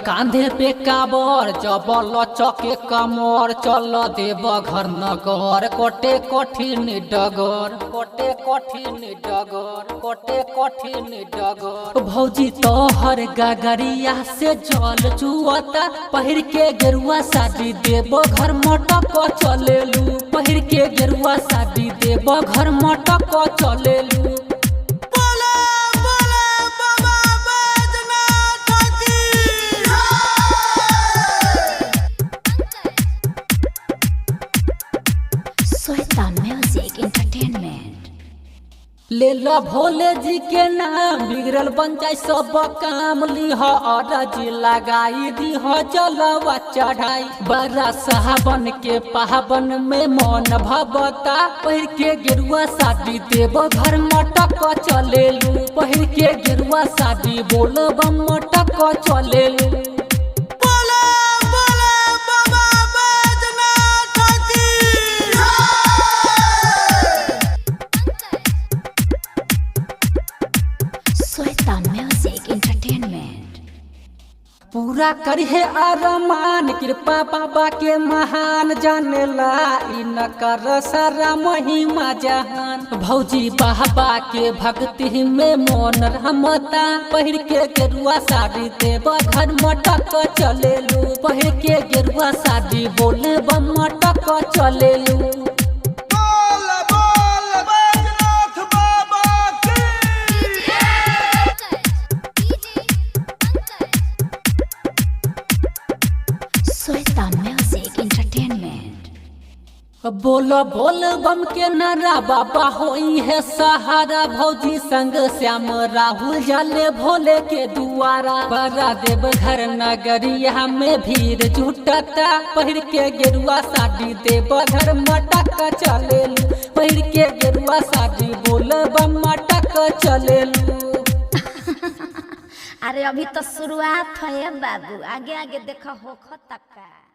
कांधे पे काबर जबल चके कमर चल देव घर नगर कोटे कठिन डगर कोटे कठिन डगर कोटे कठिन डगर भौजी तोहर गगरिया से जल चुअता पहिर के गेरुआ साड़ी देव घर मटक चलेलू पहिर के गेरुआ साड़ी देव घर मटक चलेलू। म्यूजिक एंटरटेनमेंट ले ला भोले जी के नाम बिगड़ल बन जाए सब काम लिह अरजी लगाई दीह जलवा चढ़ाई बड़ा साहबन के पावन में मन भवता पहिर के गेरुआ साड़ी देव घर मटक चलेलू पहिर के गेरुआ साड़ी बोलब मटक चलेलू। म्यूजिक एंटरटेनमेंट पूरा करिए अरमान कृपा बाबा के महान जानेला इन कर सारा महिमा जहान भौजी बाबा के भक्ति में मन रमता पहिर के गेरुआ साड़ी देव घर मटक चलेलू पहिर के गेरुआ साड़ी बोले मटक चलेलू। म्यूजिक एंटरटेनमेंट बोल बोल बम के नारा बाबा होई है सहारा भौजी संग श्याम राहुल जाले भोले के दुआरा बड़ा देव घर नगरिया में भीड़ जुटता पहिर के गेरुआ साड़ी देव घर मटक चलेलू पहिर के गेरुआ साड़ी बोल बम मटक चलेलू। अरे अभी तो शुरुआत है बाबू, आगे आगे देखो हो तक का।